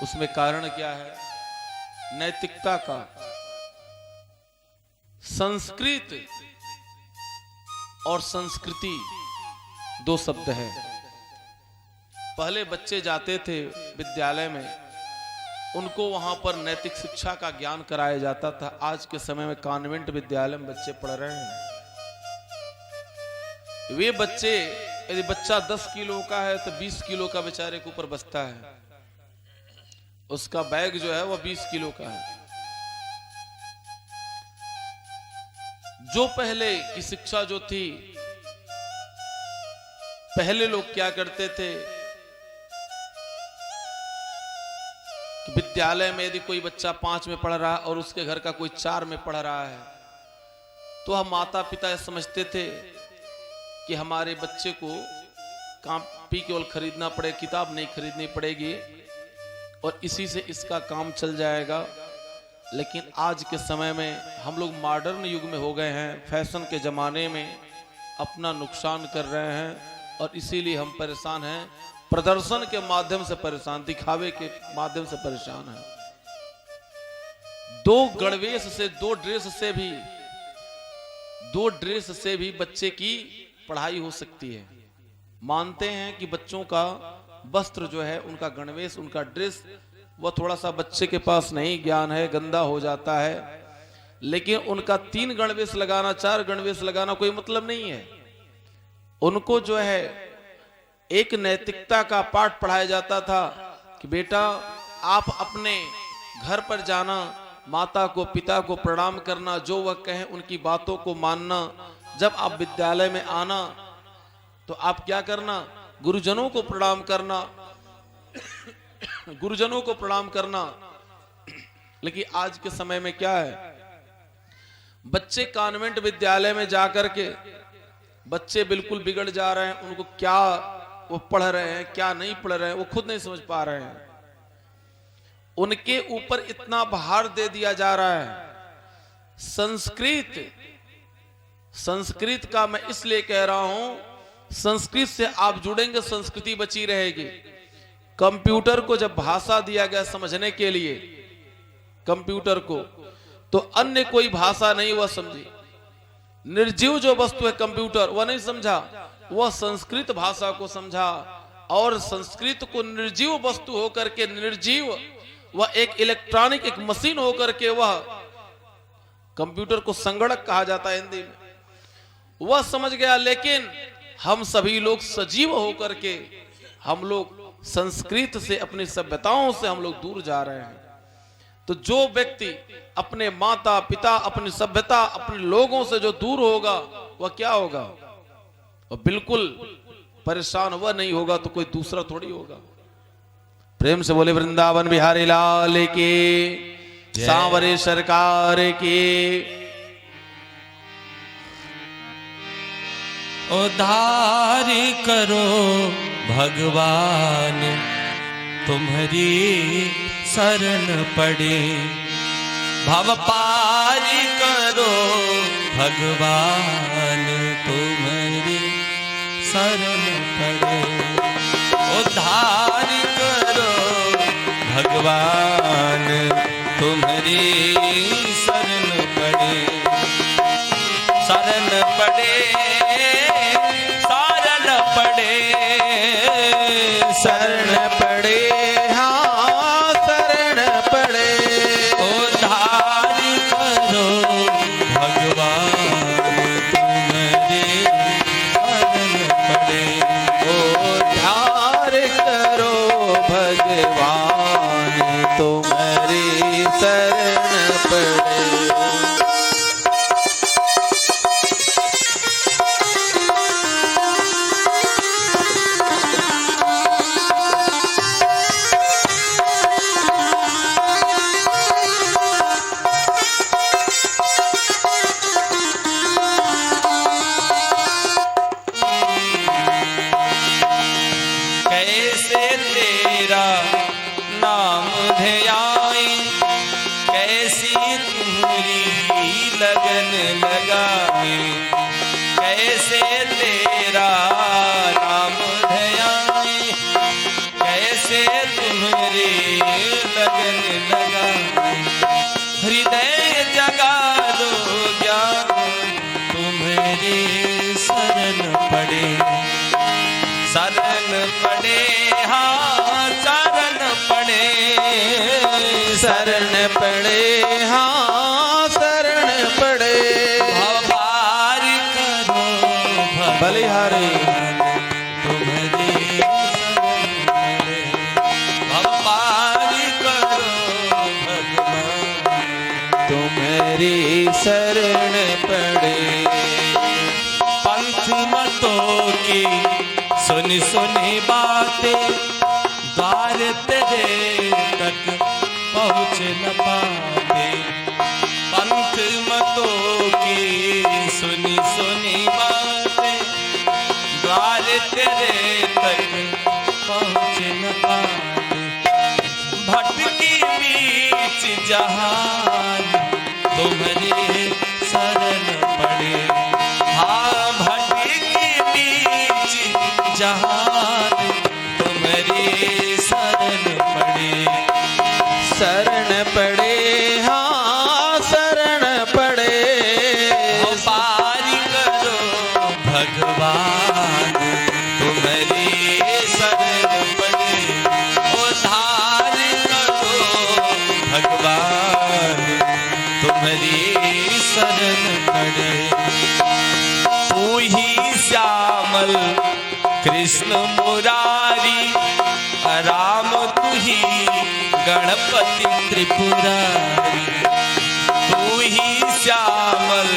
उसमें कारण क्या है? नैतिकता का। संस्कृत और संस्कृति 2 शब्द है। पहले बच्चे जाते थे विद्यालय में, उनको वहां पर नैतिक शिक्षा का ज्ञान कराया जाता था। आज के समय में कॉन्वेंट विद्यालय में बच्चे पढ़ रहे हैं। वे बच्चे, यदि बच्चा 10 किलो का है तो 20 किलो का बेचारे के ऊपर बसता है। उसका बैग जो है वो 20 किलो का है। जो पहले की शिक्षा जो थी, पहले लोग क्या करते थे कि विद्यालय में यदि कोई बच्चा 5 में पढ़ रहा है और उसके घर का कोई 4 में पढ़ रहा है, तो हम माता पिता समझते थे कि हमारे बच्चे को कॉपी केवल खरीदना पड़े, किताब नहीं खरीदनी पड़ेगी और इसी से इसका काम चल जाएगा। लेकिन आज के समय में हम लोग मॉडर्न युग में हो गए हैं, फैशन के जमाने में अपना नुकसान कर रहे हैं और इसीलिए हम परेशान हैं। प्रदर्शन के माध्यम से परेशान, दिखावे के माध्यम से परेशान हैं। 2 गणवेश से, 2 ड्रेस से भी बच्चे की पढ़ाई हो सकती है। मानते हैं कि बच्चों का वस्त्र जो है, उनका गणवेश, उनका ड्रेस, वह थोड़ा सा बच्चे के पास नहीं ज्ञान है, गंदा हो जाता है। लेकिन उनका 3 गणवेश लगाना, 4 गणवेश लगाना कोई मतलब नहीं है। उनको जो है एक नैतिकता का पाठ पढ़ाया जाता था कि बेटा आप अपने घर पर जाना, माता को पिता को प्रणाम करना, जो वह कहें उनकी बातों को मानना। जब आप विद्यालय में आना तो आप क्या करना? गुरुजनों को प्रणाम करना। गुरुजनों को प्रणाम करना। लेकिन आज के समय में क्या है, बच्चे कॉन्वेंट विद्यालय में जाकर के बच्चे बिल्कुल बिगड़ जा रहे हैं। उनको क्या वो पढ़ रहे हैं, क्या नहीं पढ़ रहे हैं, वो खुद नहीं समझ पा रहे हैं। उनके ऊपर इतना भार दे दिया जा रहा है। संस्कृत का मैं इसलिए कह रहा हूं, संस्कृत से आप जुड़ेंगे, संस्कृति बची रहेगी। कंप्यूटर को जब भाषा दिया गया समझने के लिए, कंप्यूटर को, तो अन्य कोई भाषा नहीं वह समझी। निर्जीव जो वस्तु है कंप्यूटर, वह नहीं समझा, वह संस्कृत भाषा को समझा। और संस्कृत को निर्जीव वस्तु होकर के, निर्जीव वह एक इलेक्ट्रॉनिक, एक मशीन होकर के, वह कंप्यूटर को संगणक कहा जाता है हिंदी में, वह समझ गया। लेकिन हम सभी लोग सजीव होकर के, हम लोग संस्कृत से, अपनी सभ्यताओं से हम लोग दूर जा रहे हैं। तो जो व्यक्ति अपने माता पिता, अपनी सभ्यता, अपने लोगों से जो दूर होगा, वह क्या होगा, और बिल्कुल परेशान वह नहीं होगा तो कोई दूसरा थोड़ी होगा। प्रेम से बोले वृंदावन बिहारी लाल की, सांवरे सरकार की। उद्धार करो भगवान, तुम्हारी शरण पड़े। भव पार करो भगवान, तुम्हारी शरण पड़े। उद्धार करो भगवान, तुम्हारी शरण पड़े। शरण पड़े, शरण पड़े, शरण पड़े, हाँ शरण पड़े। उद्धार करो भगवान, तुम्हारे शरण पड़े। उद्धार करो भगवान, तुम्हारी शरण पड़े। कैसे तेरा नाम ध्याई, कैसी तुम्हारी लगन लगाई। कैसे तेरा नाम ध्याई, कैसे तुम्हारी लगन लगाई। हृदय जगा दो ज्ञान, तुम्हारी शरण पड़े। शरण पड़े, हाँ शरण पड़े। शरण पड़े, हाँ शरण पड़े। भवपार करो बलिहारी, तुम्हारी शरण पड़े। भवपार करो भगवान, तुम्हारी शरण पड़े। पंथ मतों की सुनी सुनी बातें, द्वार तेरे तक पहुँच न पाते। पंथ मतों की सुनी सुनी बातें, द्वार तेरे तक पहुँच न पाते। भटकी बीच जहान, तुम्हारे शरण पड़े। हाँ भटकी बीच जहान, तुम्हारी शरण पड़े। शरण पड़े, हाँ शरण पड़े। पार करो भगवान, तुम्हारी शरण पड़े। उद्धार करो भगवान, तुम्हारी शरण पड़े। तू ही श्यामल कृष्ण मुरारी, राम तू ही गणपति त्रिपुरारी। तू ही श्यामल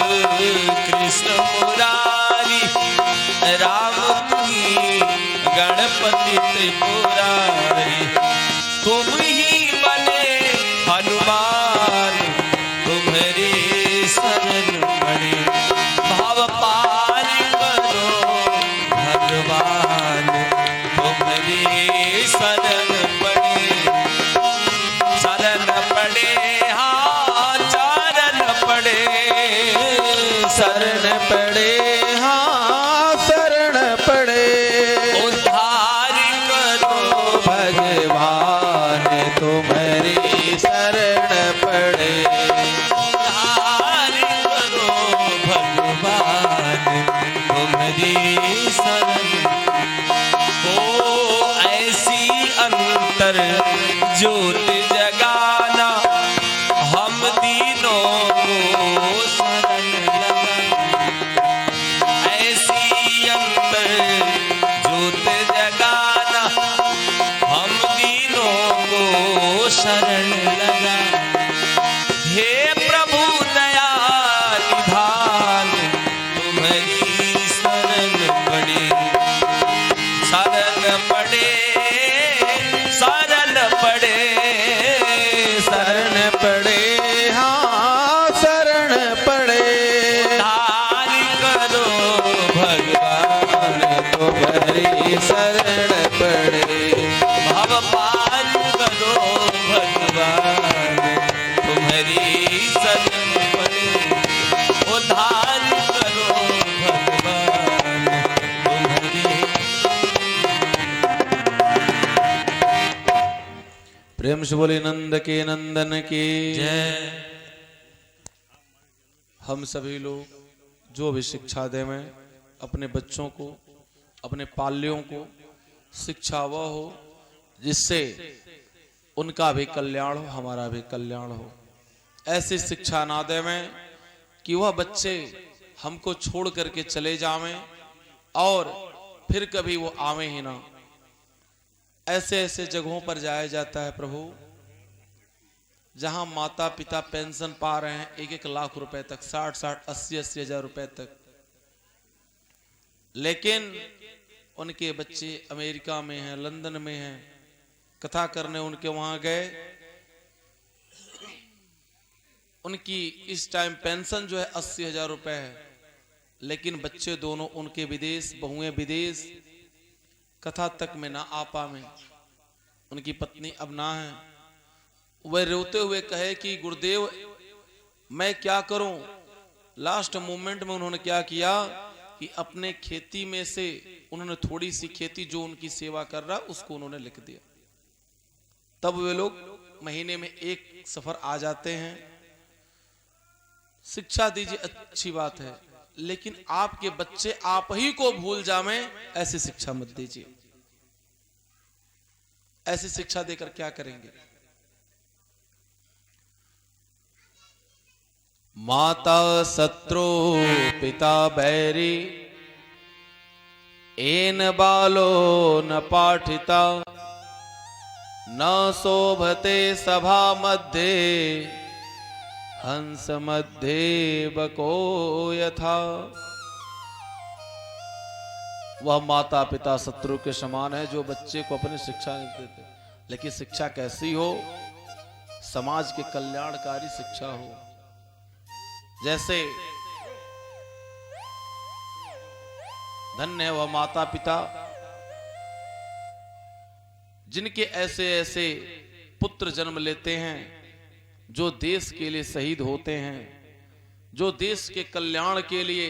कृष्ण मुरारी, राम तू ही गणपति त्रिपुरारी। तुम ही बने हनुमान तुम्हारी शरण पड़े भाव पार करो भगवान तुम्हारी शरण पड़े हाँ चरण पड़े शरण पड़े हाँ शरण पड़े उद्धार करो भगवान तुम्हारी शरण पड़े उद्धार करो भगवान तुम्हारी शरण हो ऐसी अंतर ज्योत जगाना हम दीनों को शरण लगा ऐसी अंतर ज्योत जगाना हम दीनों को शरण लगा हे प्रभु दया निधान तुम्हारी शरण पड़े शरण पड़े शरण पड़े शरण पड़े हाँ शरण पड़े उद्धार करो भगवान तुम्हारी शरण पड़े भव पार करो भगवान तुम्हारी शरण पड़े उद्धार करो भगवान तुम्हारी प्रेम से बोले नंद के नंदन की जय। हम सभी लोग जो भी शिक्षा देवें अपने बच्चों को अपने पाल्यों को शिक्षा वह हो जिससे उनका भी कल्याण हो हमारा भी कल्याण हो। ऐसी शिक्षा ना देवें कि वह बच्चे हमको छोड़ करके चले जावें और फिर कभी वो आवे ही ना। ऐसे ऐसे जगहों पर जाया जाता है प्रभु जहां माता पिता पेंशन पा रहे हैं 1-1 लाख रुपए तक 60-60 80-80 हजार रुपए तक, लेकिन उनके बच्चे अमेरिका में हैं लंदन में हैं। कथा करने उनके वहां गए, उनकी इस टाइम पेंशन जो है 80,000 रुपए है, लेकिन बच्चे दोनों उनके विदेश बहुएं विदेश कथा तक में ना आ पावे। उनकी पत्नी अब ना है। वह रोते हुए कहे कि गुरुदेव मैं क्या करूं। लास्ट मोमेंट में उन्होंने क्या किया कि अपने खेती में से उन्होंने थोड़ी सी खेती जो उनकी सेवा कर रहा उसको उन्होंने लिख दिया। तब वे लोग महीने में 1 सफर आ जाते हैं। शिक्षा दीजिए अच्छी बात है, लेकिन आपके बच्चे आप ही को भूल जावें ऐसी शिक्षा मत दीजिए। ऐसी शिक्षा देकर क्या करेंगे। माता शत्रु पिता बैरी एन बालो न पाठिता न शोभते सभा मध्य हंस मध्य बको यथा। वह माता पिता शत्रु के समान है जो बच्चे को अपनी शिक्षा नहीं देते। लेकिन शिक्षा कैसी हो, समाज के कल्याणकारी शिक्षा हो। जैसे धन्य है वह माता पिता जिनके ऐसे ऐसे पुत्र जन्म लेते हैं जो देश के लिए शहीद होते हैं, जो देश के कल्याण के लिए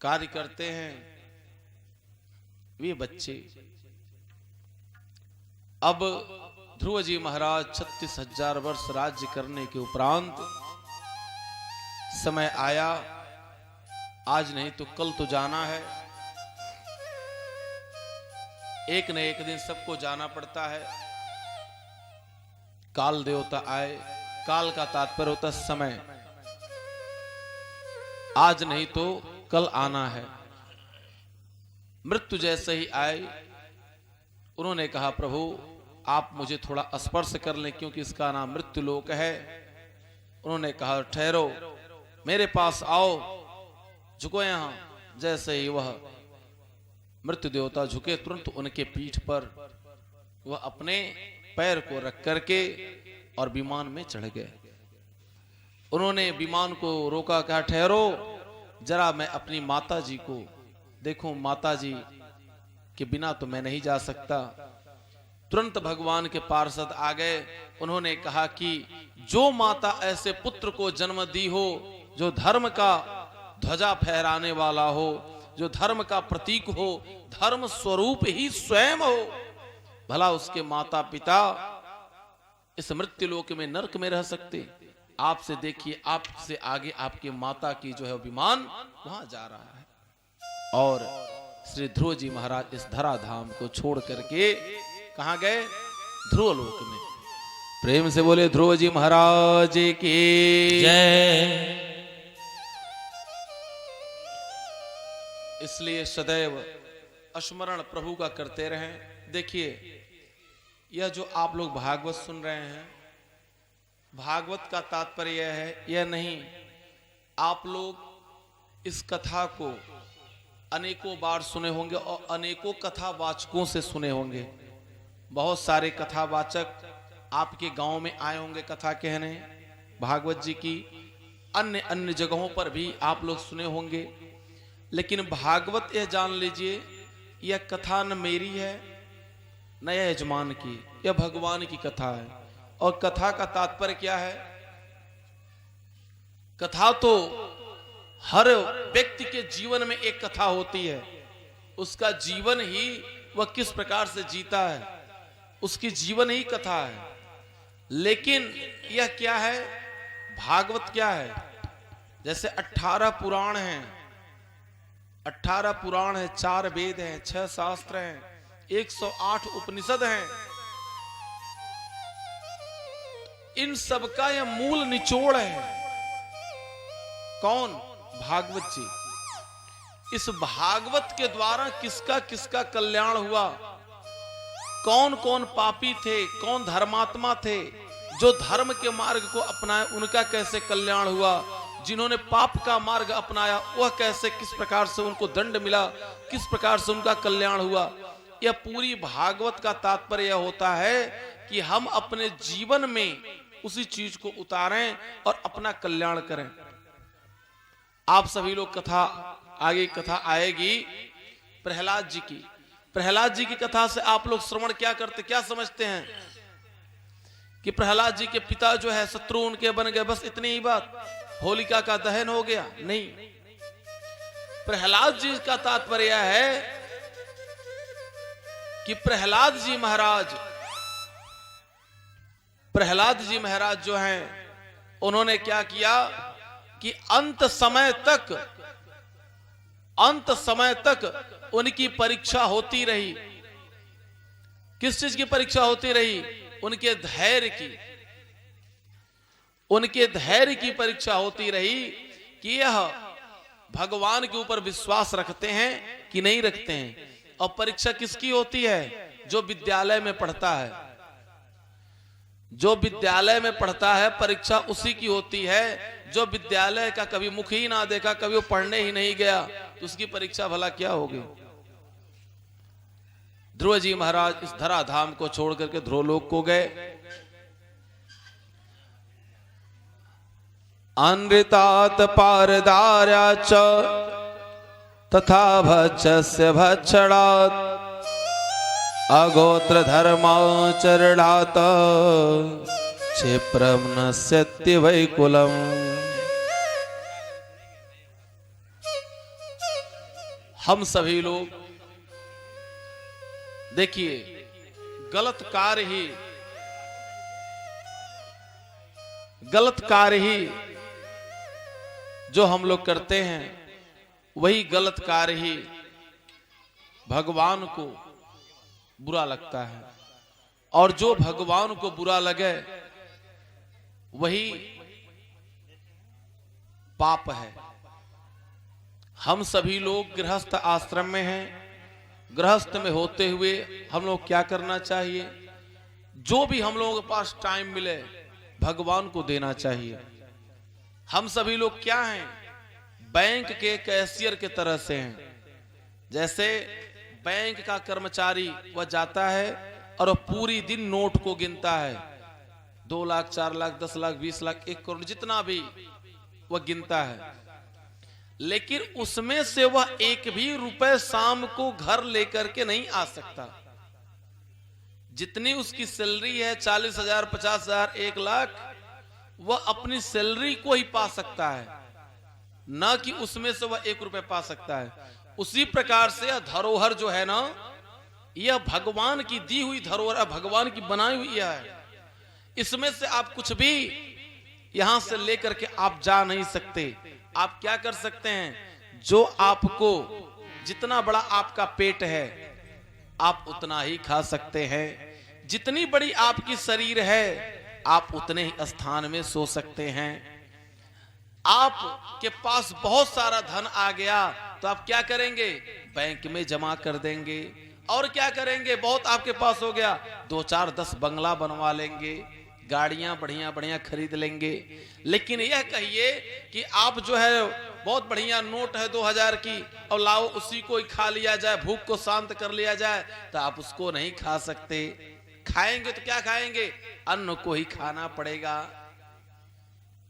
कार्य करते हैं। वे बच्चे अब ध्रुव जी महाराज 36,000 वर्ष राज्य करने के उपरांत समय आया, आज नहीं तो कल तो जाना है। एक न एक दिन सबको जाना पड़ता है। काल देवता आए, काल का तात्पर्य होता समय। आज नहीं तो कल आना है। मृत्यु जैसे ही आए उन्होंने कहा प्रभु आप मुझे थोड़ा स्पर्श कर लें क्योंकि इसका नाम मृत्यु लोक है। उन्होंने कहा ठहरो मेरे पास आओ, झुको यहां। जैसे ही वह मृत्यु देवता झुके तुरंत उनके पीठ पर वह अपने पैर को रख करके और विमान में चढ़ गए। उन्होंने विमान को रोका, कहा ठहरो जरा मैं अपनी माता जी को देखूं, माता जी के बिना तो मैं नहीं जा सकता। तुरंत भगवान के पार्षद आ गए। उन्होंने कहा कि जो माता ऐसे पुत्र को जन्म दी हो जो धर्म का ध्वजा फहराने वाला हो, जो धर्म का प्रतीक हो, धर्म स्वरूप ही स्वयं हो, भला उसके माता पिता इस मृत्यु लोक में नरक में रह सकते? आपसे देखिए, आपसे आगे आपके माता की जो है विमान वहां जा रहा है। और श्री ध्रुव जी महाराज इस धराधाम को छोड़ करके कहां गए? ध्रुव लोक में। प्रेम से बोले ध्रुव जी महाराज की जय। इसलिए सदैव स्मरण प्रभु का करते रहें। देखिए, यह जो आप लोग भागवत सुन रहे हैं, भागवत का तात्पर्य यह है, यह नहीं आप लोग इस कथा को अनेकों बार सुने होंगे और अनेकों कथावाचकों से सुने होंगे। बहुत सारे कथावाचक आपके गांव में आए होंगे कथा कहने भागवत जी की, अन्य अन्य जगहों पर भी आप लोग सुने होंगे। लेकिन भागवत यह जान लीजिए, यह कथा न मेरी है न यह यजमान की, यह भगवान की कथा है। और कथा का तात्पर्य क्या है? कथा तो हर व्यक्ति के जीवन में एक कथा होती है। उसका जीवन ही वह किस प्रकार से जीता है, उसकी जीवन ही कथा है। लेकिन यह क्या है? भागवत क्या है? जैसे 18 पुराण हैं, 18 पुराण है, 4 वेद हैं, 6 शास्त्र हैं, 108 उपनिषद हैं। इन सब का यह मूल निचोड़ है। कौन? भागवत जी। इस भागवत के द्वारा किसका किसका कल्याण हुआ, कौन कौन पापी थे, कौन धर्मात्मा थे, जो धर्म के मार्ग को अपनाए उनका कैसे कल्याण हुआ, जिन्होंने पाप का मार्ग अपनाया वह कैसे, किस प्रकार से उनको दंड मिला, किस प्रकार से उनका कल्याण हुआ। यह पूरी भागवत का तात्पर्य यह होता है कि हम अपने जीवन में उसी चीज को उतारें और अपना कल्याण करें। आप सभी लोग कथा, आगे कथा आएगी प्रहलाद जी की। प्रहलाद जी की कथा से आप लोग श्रवण क्या करते, क्या समझते हैं कि प्रहलाद जी के पिता जो है शत्रु उनके बन गए, बस इतनी ही बात, होलिका का दहन हो गया? नहीं। प्रहलाद जी का तात्पर्य है कि प्रहलाद जी महाराज जो हैं, उन्होंने क्या किया कि अंत समय तक उनकी परीक्षा होती रही। किस चीज की परीक्षा होती रही? उनके धैर्य की परीक्षा होती रही कि यह भगवान के ऊपर विश्वास रखते हैं कि नहीं रखते हैं। और परीक्षा किसकी होती है? जो विद्यालय में पढ़ता है। जो विद्यालय में पढ़ता है परीक्षा उसी की होती है। जो विद्यालय का कभी मुख ही ना देखा, कभी वो पढ़ने ही नहीं गया, तो उसकी परीक्षा भला क्या होगी? ध्रुव जी महाराज इस धराधाम को छोड़ करके ध्रुवलोक को गए। अनृतात पारदार्या च तथा भक्षस्य भक्षणात् अगोत्र धर्माचरणात् क्षिप्रं नश्यति वैकुलम्। हम सभी लोग देखिए, गलत कार्य ही जो हम लोग करते हैं, वही गलत कार्य ही भगवान को बुरा लगता है। और जो भगवान को बुरा लगे वही पाप है। हम सभी लोग गृहस्थ आश्रम में हैं। गृहस्थ में होते हुए हम लोग क्या करना चाहिए? जो भी हम लोगों के पास टाइम मिले भगवान को देना चाहिए। हम सभी लोग क्या हैं? बैंक के कैशियर के तरह से हैं। जैसे बैंक का कर्मचारी वह जाता है और वह पूरी दिन नोट को गिनता है। 2 लाख, 4 लाख, 10 लाख, 20 लाख, 1 करोड़, जितना भी वह गिनता है, लेकिन उसमें से वह एक भी रुपए शाम को घर लेकर के नहीं आ सकता। जितनी उसकी सैलरी है, 40,000, 50,000, 1 लाख, वह अपनी सैलरी को ही पा सकता है, ना कि उसमें से वह 1 रुपए पा सकता है। उसी प्रकार से यह धरोहर जो है ना, यह भगवान की दी हुई धरोहर, भगवान की बनाई हुई है। इसमें से आप कुछ भी यहां से लेकर के आप जा नहीं सकते। आप क्या कर सकते हैं, जो आपको, जितना बड़ा आपका पेट है आप उतना ही खा सकते हैं, जितनी बड़ी आपकी शरीर है आप उतने ही स्थान में सो सकते हैं। आपके पास बहुत सारा धन आ गया तो आप क्या करेंगे, बैंक में जमा कर देंगे। और क्या करेंगे, बहुत आपके पास हो गया, 2, 4, 10 बंगला बनवा लेंगे, गाड़ियां बढ़िया बढ़िया खरीद लेंगे। लेकिन यह कहिए कि आप जो है बहुत बढ़िया नोट है 2000 की, और लाओ उसी को ही खा लिया जाए, भूख को शांत कर लिया जाए, तो आप उसको नहीं खा सकते। खाएंगे तो क्या खाएंगे, अन्न को ही खाना पड़ेगा,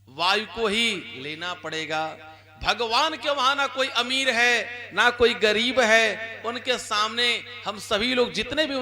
वायु को ही लेना पड़ेगा। भगवान के वहां ना कोई अमीर है ना कोई गरीब है, उनके सामने हम सभी लोग जितने भी